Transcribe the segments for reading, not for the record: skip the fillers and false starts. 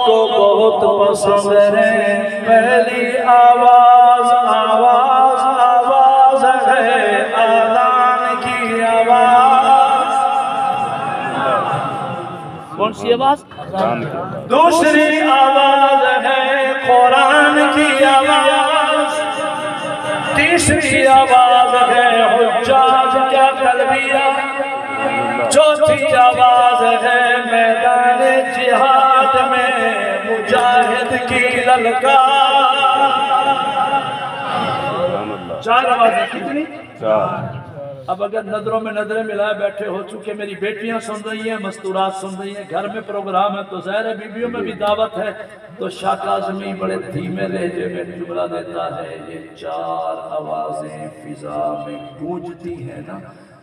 کو بہت پسند ہے پہلی آواز آواز آواز ہے آذان کی آواز کون سی آواز؟ دوسری آواز ہے قرآن کی آواز تیسری آواز ہے حجاج کا تلبیہ چوتھی آواز ہے میدان جہاد میں مجاہد کی للکار چار آوازیں کتنی؟ اب اگر نظروں میں نظریں ملائے بیٹھے ہو چکے میری بیٹیاں سن رہی ہیں مستورات سن رہی ہیں گھر میں پروگرام ہے تو ظاہر ہے بیویوں میں بھی دعوت ہے تو شاہ کاظمی بڑے دھیمے لہجے میں جملہ دیتا ہے یہ چار آوازیں فضا میں گونجتی ہیں نا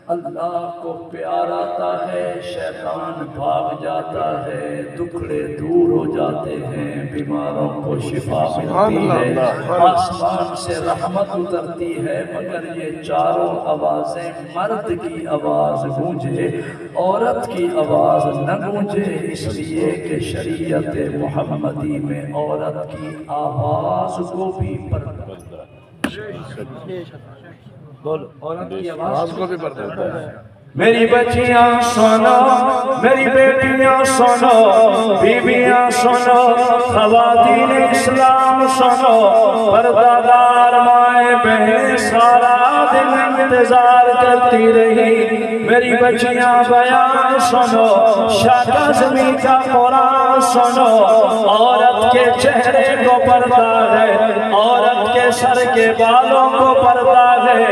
اللہ کو پیار آتا ہے شیطان بھاگ جاتا ہے دکھڑے دور ہو جاتے ہیں بیماروں کو شفا ملتی ہے آسمان سے رحمت اترتی ہے مگر یہ چاروں آوازیں مرد کی آواز گونجے عورت کی آواز نہ گونجے اس لیے کہ شریعت محمدی میں عورت کی آواز کو بھی پردہ بولو عورت کی آواز کو بھی پردہ میری بچیاں سنو میری بیٹیاں سنو بیویاں سنو خواتین اسلام سنو پردہ مائیں بہنیں سارا دن انتظار کرتی رہی میری بچیاں بیان سنو شاہ کاظمی کا قرآن سنو عورت کے چہرے کو پردہ ہے عورت کے سر کے بالوں کو پردہ ہے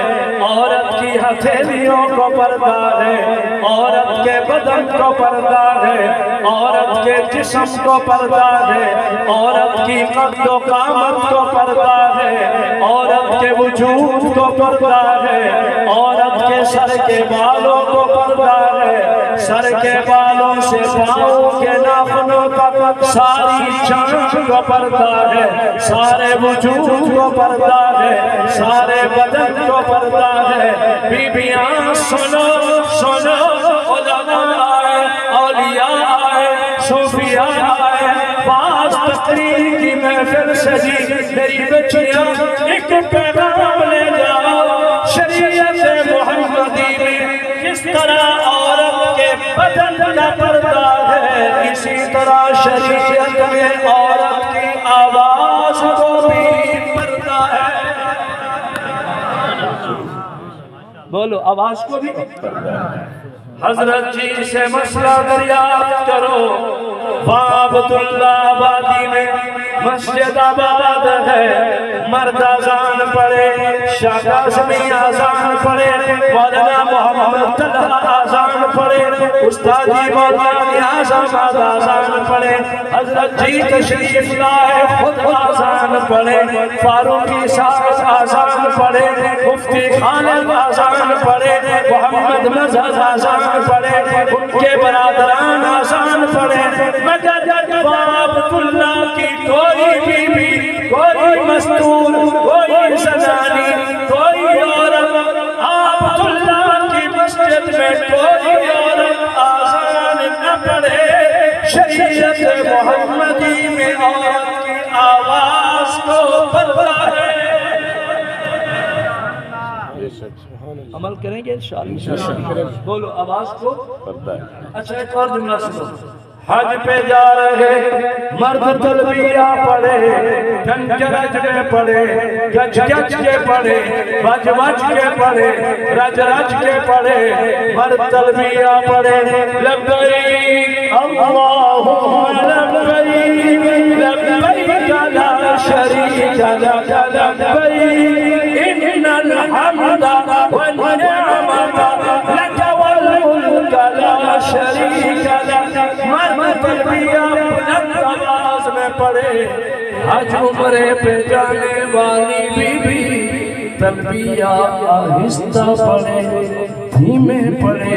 عورت کی ہتھیلیوں کو پردہ ہے عورت کے بدن کو پردہ ہے عورت کے جسم کو پردہ ہے عورت کی قد و قامت کو پردہ ہے عورت کے وجود کو پردہ ہے عورت کے سر کے بالوں کو پردہ ہے سر کے بالوں سے پاؤں کے ناخنوں تک ساری جان کو پردہ ہے سارے وجود کو پردہ ہے سارے بدن کو پردہ ہے بیبیاں سنو سنو علماء آئے اولیاء آئے صوفیاء آئے پاس تقریر کی محفل سجی میری بچیاں ایک پیغام لے جاؤ شریعت محمدی میں کس طرح عورت کے بدن کا پردہ ہے اسی طرح شریعت میں عورت کی آواز کو بھی پردہ ہے بولو آواز کو بھی حضرت جی سے مسئلہ دریافت کرو عبد اللہ آبادی میں مسجد آباد ہے مرد آزان پڑے شاہ کاظمی آزان پڑے مولانا محمد طلحہ آزان پڑے استاد جی مولانا اعظم آزان پڑے حضرت جی تشریف لائے خود آزان پڑے فاروقی صاحب آزان پڑے مفتی خالد آزان پڑے محمد مظہر آزان پڑے ان کے برادران آزان پڑے مگر عبد اللہ کی کوئی بیوی کوئی مستور کوئی زنانی کوئی عورت عبد اللہ کی مسجد میں کوئی عورت آزان نہ پڑے شریعت محمدی میں عورت کی آواز کو پردہ ہے عمل کریں گے انشاءاللہ بولو آواز کو پردہ ہے اچھا ایک اور جملہ سنو حج پہ جا رہے مرد تلبیہ پڑھے گنج رج کے پڑھے گج گج کے پڑھے وج وج کے پڑھے رج رج کے پڑھے مرد تلبیہ پڑھے لبیک اللہم لبیک لبیک لا شریک لک لبیک ان الحمد والنعمت لک والملک لا شریک لک تلبیہ بلند آواز میں پڑھے حج عمرے پہ جانے والی بی بی تلبیہ آہستہ پڑھے دھیمے پڑے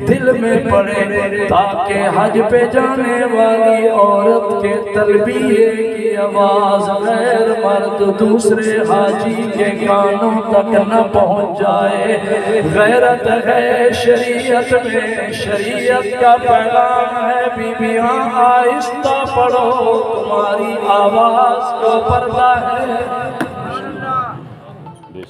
دل میں پڑے تاکہ حج پہ جانے والی عورت کے تلبیے کی آواز غیر مرد دوسرے حاجی کے کانوں تک نہ پہنچ جائے. غیرت ہے شریعت میں, شریعت کا پیغام ہے بیویاں آہستہ پڑھو تمہاری آواز کا پردہ ہے.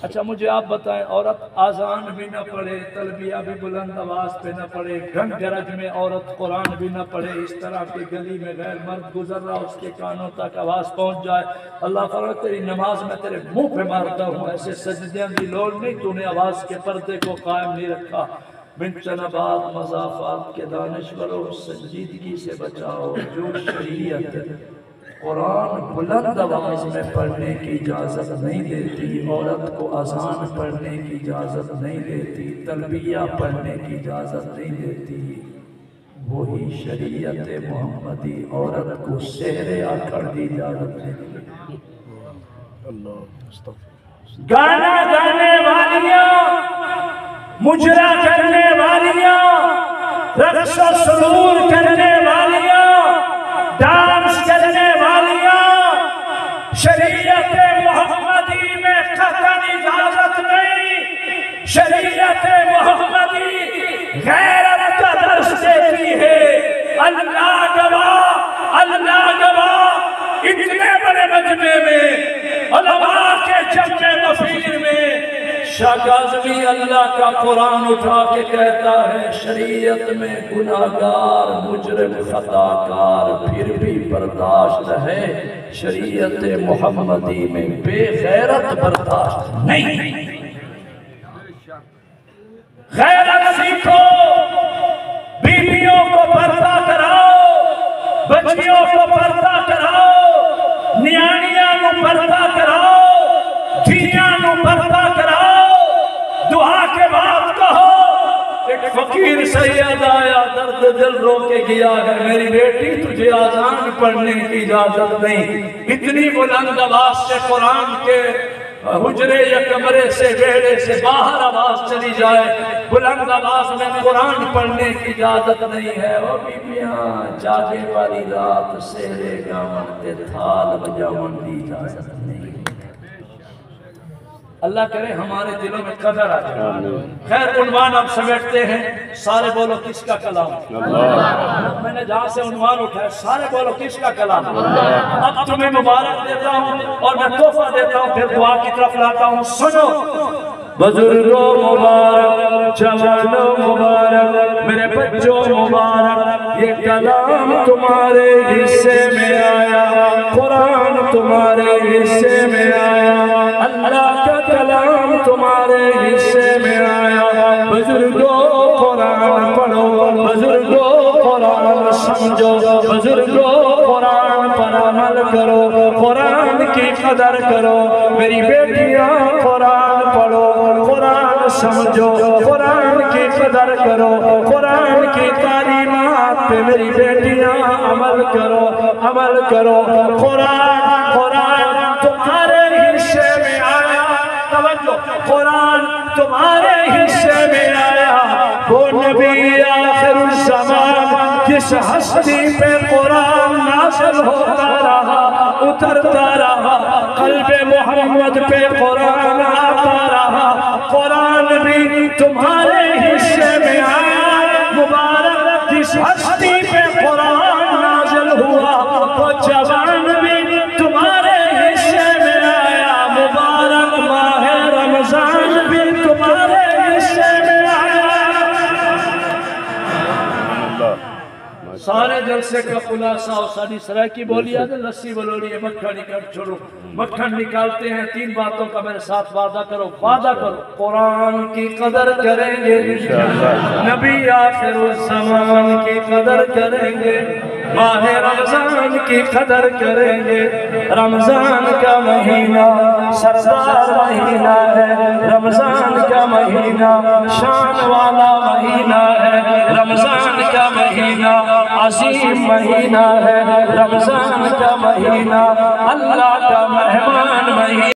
اچھا مجھے آپ بتائیں, عورت آذان بھی نہ پڑھے, تلبیہ بھی بلند آواز پہ نہ پڑھے, گھن گرج میں عورت قرآن بھی نہ پڑھے, اس طرح کی گلی میں غیر مرد گزر رہا اس کے کانوں تک آواز پہنچ جائے, اللہ فرماتا تیری نماز میں تیرے منہ پہ مارتا ہوں, ایسے سجدیاں کی لوڑ نہیں, تو نے آواز کے پردے کو قائم نہیں رکھا. من چنبات مضافات کے دانشوروں سنجیدگی سے بچاؤ. جو شریعت قرآن بلند آواز میں پڑھنے کی اجازت نہیں دیتی, عورت کو اذان پڑھنے کی اجازت نہیں دیتی, تلبیہ پڑھنے کی اجازت نہیں دیتی, وہی شریعت محمدی عورت کو سحر آکڑ کی اجازت دیتی. گانا گانے والیاں, مجرا کرنے والیاں, رقص و سرور کرنے والیاں, ڈانس کرنے والیاں, شریعت محمدی میں قطعاً اجازت نہیں. شریعت محمدی غیرت کا درس دیتی ہے. اللہ گواہ, اللہ گواہ, اتنے بڑے مجمع میں علماء کے جمع مفیر میں شاہ کاظمی اللہ کا قرآن اٹھا کے کہتا ہے شریعت میں گناہگار مجرم خطاکار پھر بھی برداشت ہے, شریعت محمدی میں بے غیرت برداشت نہیں. غیرت سیکھو, بیویوں کو پردہ کراؤ, بچیوں کو پردہ کراؤ, نیانیاں کو پردہ کراؤ, دھیاں کو پردہ کراؤ. دعا کے بعد کہو, ایک فقیر سید آیا درد دل رو کے گیا ہے, میری بیٹی تجھے آذان پڑھنے کی اجازت نہیں. اتنی بلند آواز سے قرآن کے حجرے یا کمرے سے بیڑے سے باہر آواز چلی جائے, بلند آواز میں قرآن پڑھنے کی اجازت نہیں ہے. او بیبیاں جاگے والی رات سہرے گامن تے تھال بجاون دی اجازت نہیں. اللہ کرے ہمارے دلوں میں قدر آ جائے. خیر عنوان اب سمیٹتے ہیں, سارے بولو کس کا کلام؟ میں نے جہاں سے عنوان اٹھایا سارے بولو کس کا کلام؟ اب تمہیں مبارک دیتا ہوں اور میں تحفہ دیتا ہوں, پھر دعا کی طرف لاتا ہوں. سنو بزرگوں مبارک, جوانوں مبارک, میرے بچوں مبارک, یہ کلام تمہارے حصے میں آیا, قرآن تمہارے حصے میں آیا, اللہ کا کلام تمہارے حصے میں آیا. بزرگوں قرآن پڑھو, بزرگوں قرآن سمجھو, بزرگوں قرآن پر عمل کرو, قرآن کی قدر کرو. میری بیٹیاں قرآن پڑھو, قرآن سمجھو, قرآن کی قدر کرو, قرآن کی تعلیمات پہ میری بیٹیاں عمل کرو, عمل کرو. قرآن قرآن تمہارے حصے میں آیا, توجہ, قرآن تمہارے حصے میں آیا. وہ نبی آخر الزمان جس ہستی پہ قرآن نازل ہوتا رہا, اترتا رہا, قلب محمد پہ قرآن آتا رہا, قرآن بھی تمہارے حصے میں آیا. مبارک جس ہستی پہ قرآن نازل ہوا, وہ جوان بھی تمہارے حصے میں آیا. مبارک ماہ رمضان بھی تمہارے حصے میں آیا. سارے جلسے کا خلاصہ اور ساری سرائے کی بولی آدھے لسی بلوڑی ہے, مکھن نکال چھوڑو, مکھن نکالتے ہیں. 3 باتوں کا میرے ساتھ وعدہ کرو, وعدہ کرو. قرآن کی قدر کریں گے, نبی آخر الزمان کی قدر کریں گے, ماہ رمضان کی قدر کریں گے. رمضان کا مہینہ سردار مہینہ ہے, رمضان کا مہینہ شان والا مہینہ ہے, رمضان کا مہینہ عظیم مہینہ ہے, رمضان کا مہینہ اللہ کا مہمان مہینہ.